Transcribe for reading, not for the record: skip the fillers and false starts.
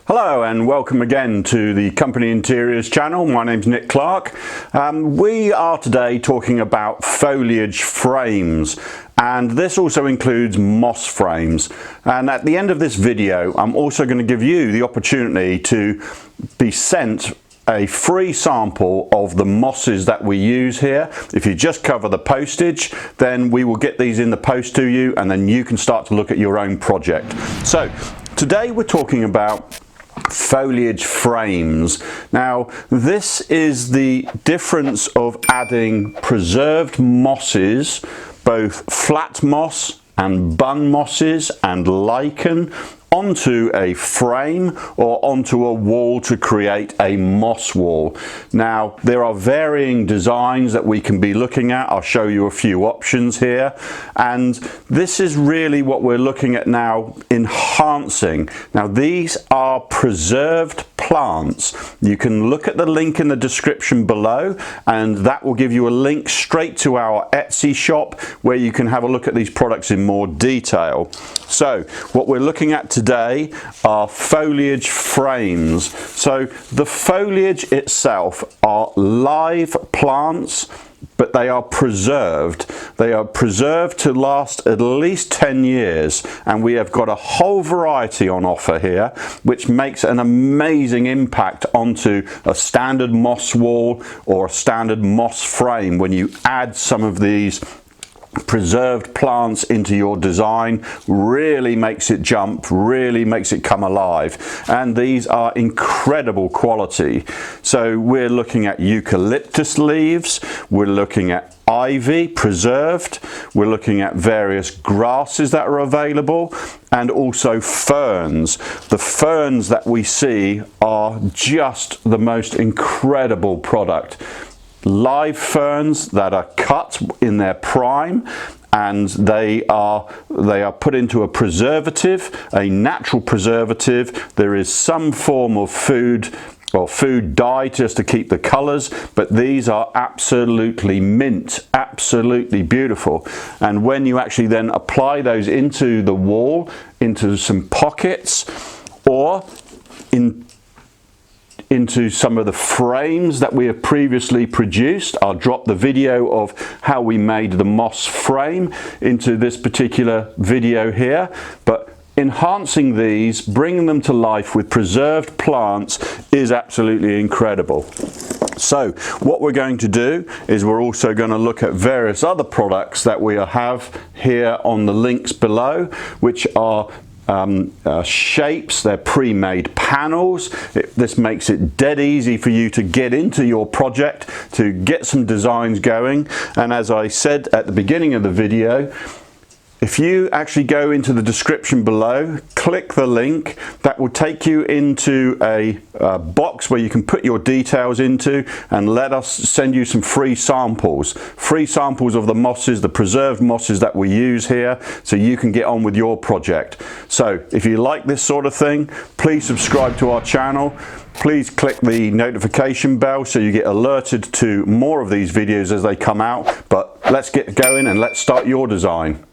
Hello and welcome again to the Company Interiors channel. My name's Nick Clark. We are today talking about foliage frames, and this also includes moss frames. And at the end of this video I'm also going to give you the opportunity to be sent a free sample of the mosses that we use here. If you just cover the postage, then we will get these in the post to you, and then you can start to look at your own project. So today we're talking about foliage frames. Now this is the difference of adding preserved mosses, both flat moss and bun mosses and lichen, onto a frame or onto a wall to create a moss wall. Now there are varying designs that we can be looking at. I'll show you a few options here, and this is really what we're looking at now, enhancing. Now these are preserved plants. You can look at the link in the description below, and that will give you a link straight to our Etsy shop where you can have a look at these products in more detail. So what we're looking at today are foliage frames. So the foliage itself are live plants, but they are preserved. They are preserved to last at least 10 years, and we have got a whole variety on offer here, which makes an amazing impact onto a standard moss wall or a standard moss frame when you add some of these preserved plants into your design. Really makes it jump, really makes it come alive, and these are incredible quality. So we're looking at eucalyptus leaves, we're looking at ivy preserved, we're looking at various grasses that are available, and also ferns. The ferns that we see are just the most incredible product. Live ferns that are cut in their prime, and they are put into a preservative, a natural preservative. There is some form of food or food dye just to keep the colors, but these are absolutely mint, absolutely beautiful. And when you actually then apply those into the wall, into some pockets, or into some of the frames that we have previously produced. I'll drop the video of how we made the moss frame into this particular video here, but enhancing these, bringing them to life with preserved plants is absolutely incredible. So what we're going to do is we're also going to look at various other products that we have here on the links below, which are shapes. They're pre-made panels. This makes it dead easy for you to get into your project, to get some designs going. And as I said at the beginning of the video, if you actually go into the description below, click the link, that will take you into a box where you can put your details into, and let us send you some free samples of the mosses, the preserved mosses that we use here, so you can get on with your project. So if you like this sort of thing, please subscribe to our channel. Please click the notification bell so you get alerted to more of these videos as they come out. But let's get going and let's start your design.